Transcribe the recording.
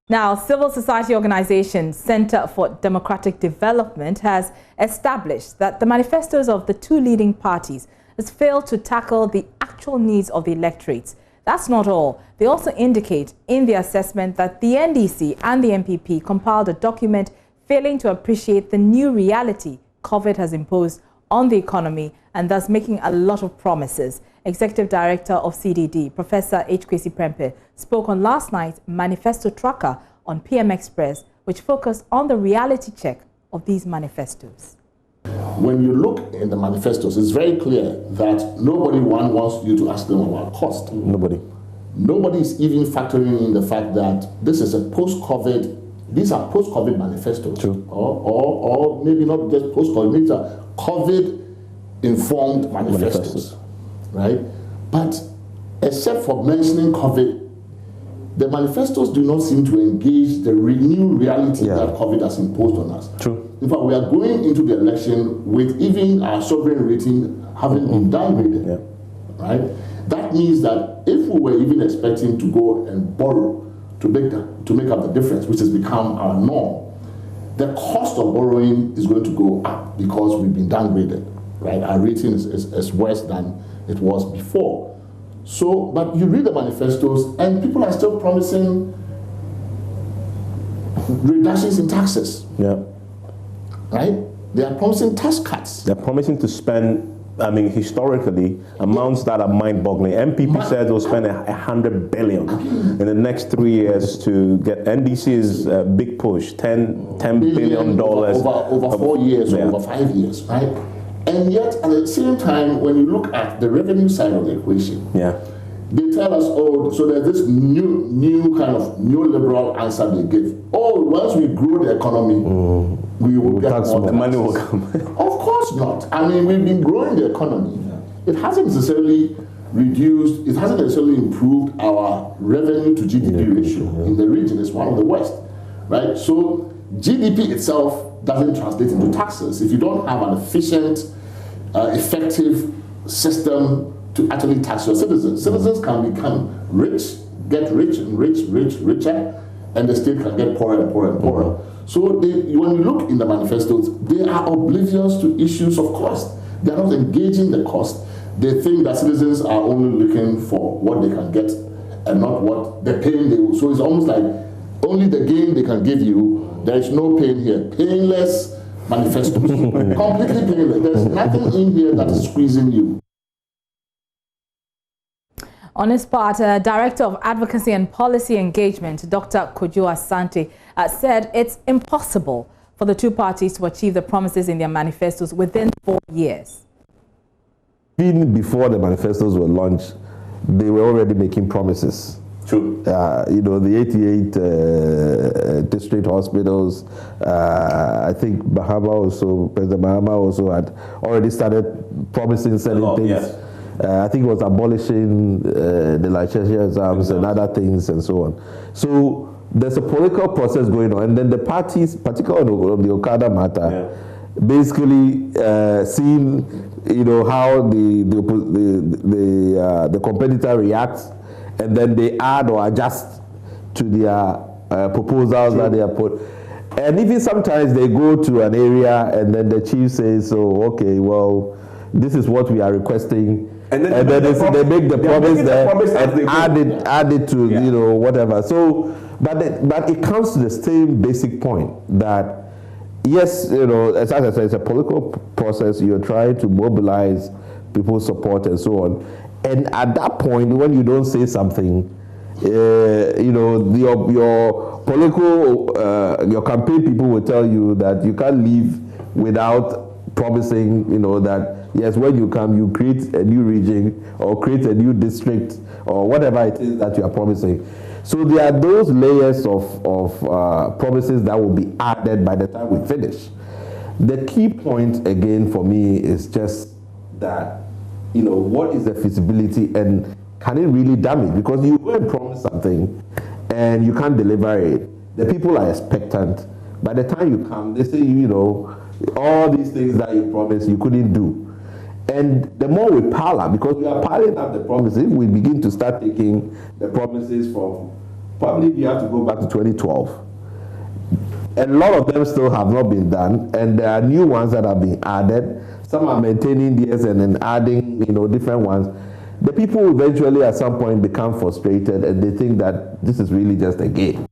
Now, civil society organization Center for Democratic Development has established that the manifestos of the two leading parties has failed to tackle the actual needs of the electorates. That's not all. They also indicate in the assessment that the NDC and the NPP compiled a document failing to appreciate the new reality COVID has imposed on the economy and thus making a lot of promises. Executive Director of CDD, Professor H. Kwesi Prempeh, spoke on last night's manifesto tracker on PM Express, which focused on the reality check of these manifestos. When you look in the manifestos, it's very clear that nobody wants you to ask them about cost. Nobody. Nobody is even factoring in the fact that this is a post-COVID, these are post-COVID manifestos. True. Or maybe not just post-COVID, these are COVID-informed manifestos. Right? But except for mentioning COVID, the manifestos do not seem to engage the new reality that COVID has imposed on us. True. In fact, we are going into the election with even our sovereign rating having been downgraded. Right? That means that if we were even expecting to go and borrow to make up the difference, which has become our norm, the cost of borrowing is going to go up because we've been downgraded. Right? Our rating is worse than it was before. So, but you read the manifestos and people are still promising reductions in taxes. Yeah. Right? They are promising tax cuts. They're promising to spend, I mean, historically, amounts that are mind-boggling. NPP said they'll spend 100 billion in the next 3 years to get NDC's big push, $10 billion. Over 4 years or over 5 years, right? And yet, at the same time, when you look at the revenue side of the equation, they tell us, oh, so there's this new kind of neoliberal answer they give. Oh, once we grow the economy, we will get more. The money will come. Of course not. I mean, we've been growing the economy. It hasn't necessarily reduced, it hasn't necessarily improved our revenue to GDP ratio in the region. It's one of the worst, right? So GDP itself doesn't translate into taxes. If you don't have an efficient, effective system to actually tax your citizens, citizens can become rich, get rich and richer, and the state can get poorer and poorer and poorer. So when you look in the manifestos, they are oblivious to issues of cost. They are not engaging the cost. They think that citizens are only looking for what they can get and not what the pain they will. So it's almost like only the gain they can give you. There is no pain here. Painless manifestos. Completely painless. There's nothing in here that is squeezing you. On his part, Director of Advocacy and Policy Engagement, Dr. Kojo Asante, said it's impossible for the two parties to achieve the promises in their manifestos within 4 years. Even before the manifestos were launched, they were already making promises. True. You know, the 88 district hospitals, I think President Mahama also had already started promising certain things. Yes. I think it was abolishing the licensure exams and other things and so on. So there's a political process going on, and then the parties, particularly on the Okada matter, basically seeing, you know, how the competitor reacts, and then they add or adjust to their proposals that they have put. And even sometimes they go to an area and then the chief says, so, okay, well, this is what we are requesting. And then they make the promise there and add it to, you know, whatever. So, but it comes to the same basic point that, yes, you know, as I said, it's a political process. You're trying to mobilize people's support and so on. And at that point, when you don't say something, you know, your political, your campaign people will tell you that you can't leave without promising, you know, that yes, when you come, you create a new region or create a new district or whatever it is that you are promising. So there are those layers of promises that will be added by the time we finish. The key point again for me is just that, you know, what is the feasibility and can it really damage? Because you go and promise something and you can't deliver it. The people are expectant. By the time you come, they say, you know, all these things that you promised you couldn't do. And the more we pile up, because we are piling up the promises, we begin to start taking the promises from probably you have to go back to 2012. A lot of them still have not been done, and there are new ones that have been added. Some are maintaining theirs and then adding, different ones. The people eventually at some point become frustrated and they think that this is really just a game.